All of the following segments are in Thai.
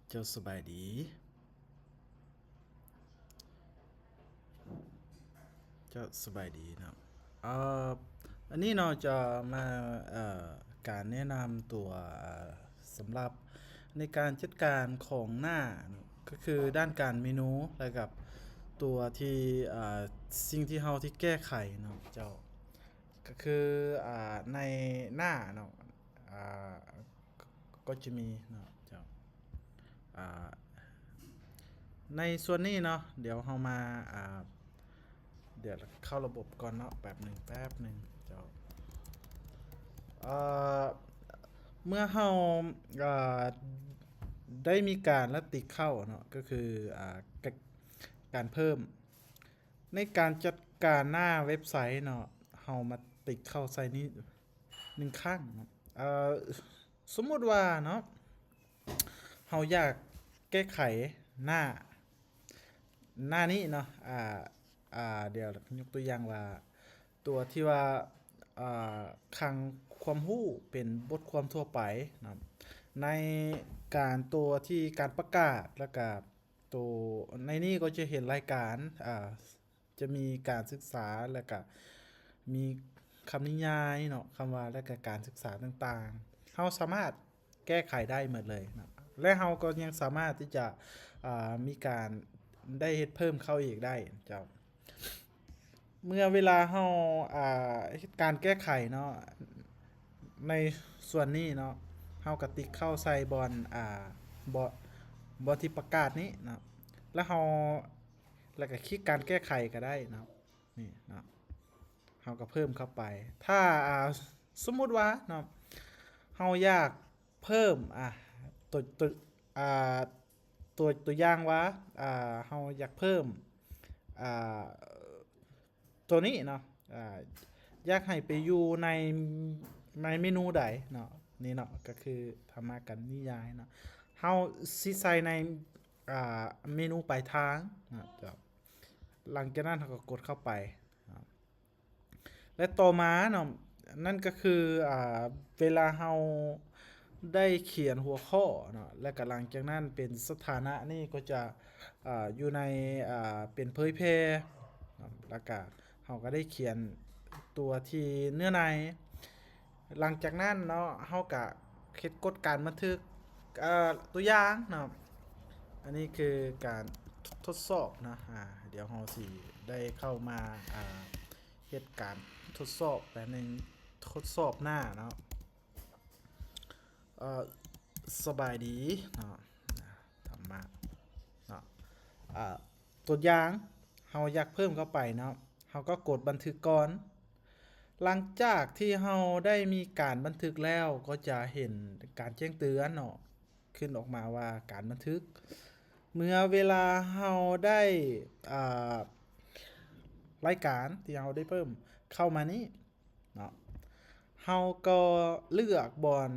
เจ้าสบายดีเจ้าสบายดีเนาะเอ่ออันนี้เนาะจะมาการแนะนำตัวสำหรับในการจัดการของหน้าเนาะก็คือด้านการเมนูแล้วกับตัวที่สิ่งที่เราที่แก้ไขเนาะเจ้าก็คือในหน้าเนาะอ่าก็จะมีเนาะเจ้าอ่าในส่วนนี้เนาะเดี๋ยวเรามาเดี๋ยวเข้าระบบก่อนเนาะแป๊บหนึ่งเจ้าเอ่อเมื่อเราเอ่อได้มีการละติเข้าเนาะก็คือการเพิ่มในการจัดการหน้าเว็บไซต์เนาะเรามาติดเข้าไซต์นี้หนึ่งครั้งเนาะเอ่อสมมติว่าเนาะเราอยากแก้ไขหน้า หน้านี้เนาะเดี๋ยวยกตัวอย่างว่าตัวที่ว่าอ่าคังความรู้เป็นบทความทั่วไปนะในการตัวที่การประกาศแล้วก็ตัวในนี้ก็จะเห็นรายการจะมีการศึกษาแล้วก็มีคำนิยายเนาะคำว่าและก็การศึกษาต่างๆเราสามารถแก้ไขได้หมดเลยนะและเราก็ยังสามารถที่จะมีการได้เฮ็ดเพิ่มเข้าอีกได้เจ้าเมื่อเวลาเฮาการแก้ไขเนาะในส่วนนี้เนาะเฮากะติกเข้าใส่บอนบ่บ่ที่ประกาศนี้เนาะแล้วเฮาแล้วก็คลิกการแก้ไขก็ได้เนาะนี่เนาะเฮาก็เพิ่มเข้าไปถ้าสมมุติว่าเนาะเฮาอยากเพิ่มตัวอ่าตัวอย่างว่าเฮาอยากเพิ่มอ่าตัวนี้เนาะอยากให้ไปอยู่ในเมนูใดเนาะนี่เนาะก็คือธรรมะกันนิยายเนาะเฮาสิใส่ในเมนูปลายทางนะหลังจากนั้นเราก็กดเข้าไปนะและต่อมาเนาะนั่นก็คือเวลาเฮาได้เขียนหัวข้อเนาะและก็หลังจากนั้นเป็นสถานะนี่ก็จะอยู่ในเป็นเผยแพร่แล้วก็เราก็ได้เขียนตัวที่เนื้อในหลังจากนั้นเนาะเราก็เฮ็ดกฎการบันทึกตัวอย่างเนาะอันนี้คือการทดสอบนะเดี๋ยวเราสิได้เข้ามาเฮ็ดการทดสอบแบบนึงทดสอบหน้าเนาะเอ่อสบายดีเนาะธรรมะเนาะตัวอย่างเฮาอยากเพิ่มเข้าไปเนาะเฮาก็กดบันทึกก่อนหลังจากที่เฮาได้มีการบันทึกแล้วก็จะเห็นการแจ้งเตือนเนาะขึ้นออกมาว่าการบันทึกเมื่อเวลาเฮาได้อ่ารายการที่เฮาได้เพิ่มเข้ามานี้เนาะเฮาก็เลือกบอน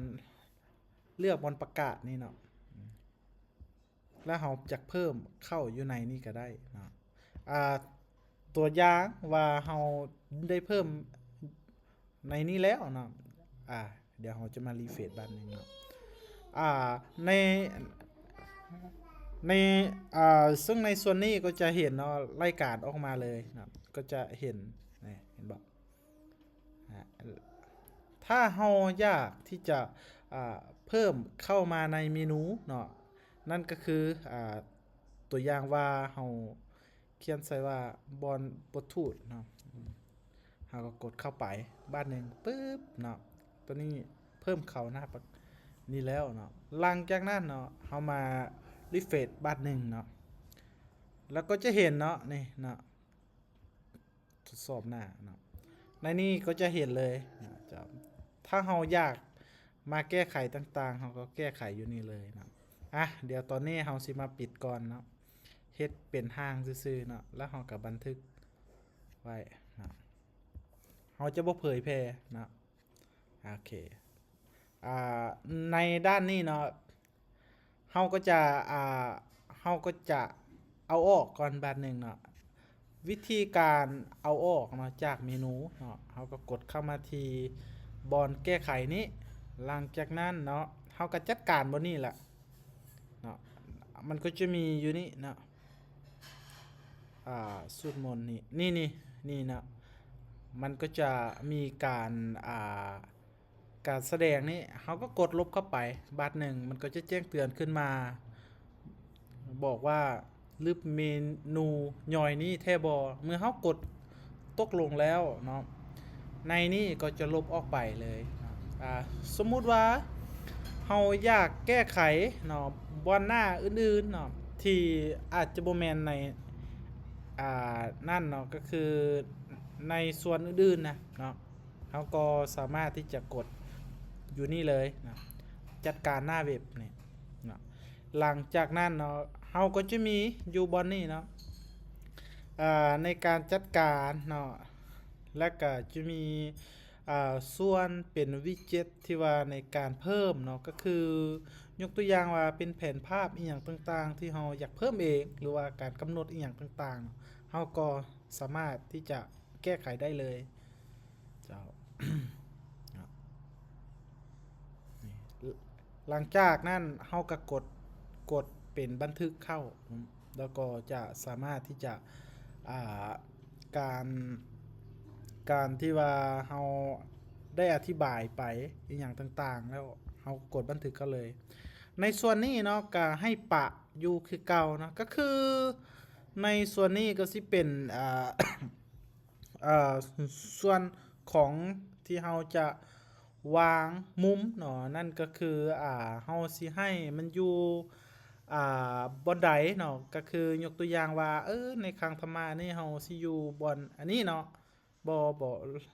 ประกาศนี่เนาะแล้วเฮาจะเพิ่มเข้าอยู่ในนี้ก็ได้เนาะอ่าตัวอย่างว่าเฮาได้เพิ่มในนี้แล้วเนาะเดี๋ยวเราจะมารีเฟรชบ้านหนึงเนาะอ่าในในซึ่งในส่วนนี้ก็จะเห็นเนาะรายการออกมาเลยนะก็จะเห็นนี่เห็นบอกอ่าถ้าเราอยากที่จะเพิ่มเข้ามาในเมนูเนาะนั่นก็คือตัวอย่างว่าเราเขียนใส่ว่าบอลบททูตเนาะเราก็กดเข้าไปบ้านหนึ่งปึ๊บเนาะตัวนี้เพิ่มเข้าหน้านี่แล้วเนาะหลังจากนั้นเนาะเรามารีเฟรชบ้านหนึ่งเนาะแล้วก็จะเห็นเนาะนี่เนาะทดสอบหน้าเนาะในนี้ก็จะเห็นเลยนะจะถ้าเราอยากมาแก้ไขต่างๆเราก็แก้ไขอยู่นี่เลยเนาะเดี๋ยวตอนนี้เราสิมาปิดก่อนเนาะเฮ็ดเป็นห้างซื่อๆเนาะแล้วเราก็บันทึกไว้นะเราจะบ่เผยแพร่นะโอเคอ่าในด้านนี้เนาะเฮาก็จะอ่าเฮาก็จะเอาออกก่อนแบบหนึ่งเนาะวิธีการเอาออกเนาะจากเมนูเนาะเฮาก็กดเข้ามาที่บอนแก้ไขนี้หลังจากนั้นเนาะเฮาก็จัดการบนนี้แหละเนาะ มันก็จะมีอยู่นี่เนาะสูตรมนต์นี่นะมันก็จะมีการแสดงนี่เขาก็กดลบเข้าไปบาทหนึ่งมันก็จะแจ้งเตือนขึ้นมาบอกว่าลืบเมนูย่อยนี้แทบอเมื่อเขากดตกลงแล้วเนาะในนี่ก็จะลบออกไปเลยสมมุติว่าเราอยากแก้ไขเนาะบอนหน้าอื่นๆเนาะที่อาจจะบ่แมนในนั่นเนาะก็คือในส่วนอื่นๆนะเนาะเราก็สามารถที่จะกดอยู่นี่เลยนะจัดการหน้าเว็บเนี่ยนะหลังจากนั้นเนาะเราก็จะมีอยู่บนนี่เนาะในการจัดการเนาะและก็จะมีส่วนเป็นวิดเจ็ตที่ว่าในการเพิ่มเนาะก็คือยกตัวอย่างว่าเป็นแผนภาพอีกอย่างต่างๆที่เราอยากเพิ่มเองหรือว่าการกำหนดอีกอย่างต่างๆเราก็สามารถที่จะแก้ไขได้เลยเจ้า หลังจากนั้นเราก็กดเป็นบันทึกเข้าแล้วก็จะสามารถที่จะการการที่ว่าเราได้อธิบายไปอย่างต่างๆแล้วเรากดบันทึกก็เลยในส่วนนี้เนาะก็ให้ปะอยู่คือเก่านะก็คือในส่วนนี้ก็สิเป็นส่วนของที่เราจะวางมุมเนาะนั่นก็คือเราสิให้มันอยู่บอนใดเนาะก็คือยกตัวอย่างว่าในครั้งธรรมานี่เราสิอยู่บอนอันนี้เนาะบ่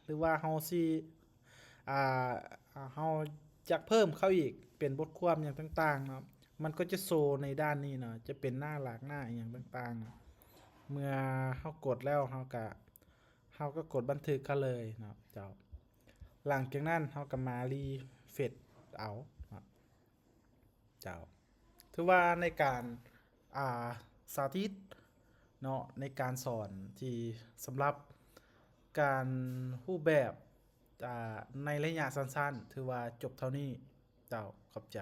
หรือว่าเราสิอ่าเราจะเพิ่มเข้าอีกเป็นบทความอย่างต่างๆเนาะมันก็จะโชว์ในด้านนี้เนาะจะเป็นหน้าหลักหน้าอย่างต่างๆเนาะเมื่อเรากดแล้วเราก็กดบันทึกเขาเลยเนาะเจ้าหลังจากนั้นเราก็มารีเฟรชเอาเนาะเจ้าถือว่าในการสาธิตเนาะในการสอนที่สำหรับการรูปแบบในระยะสั้นๆถือว่าจบเท่านี้เจ้าขอบใจ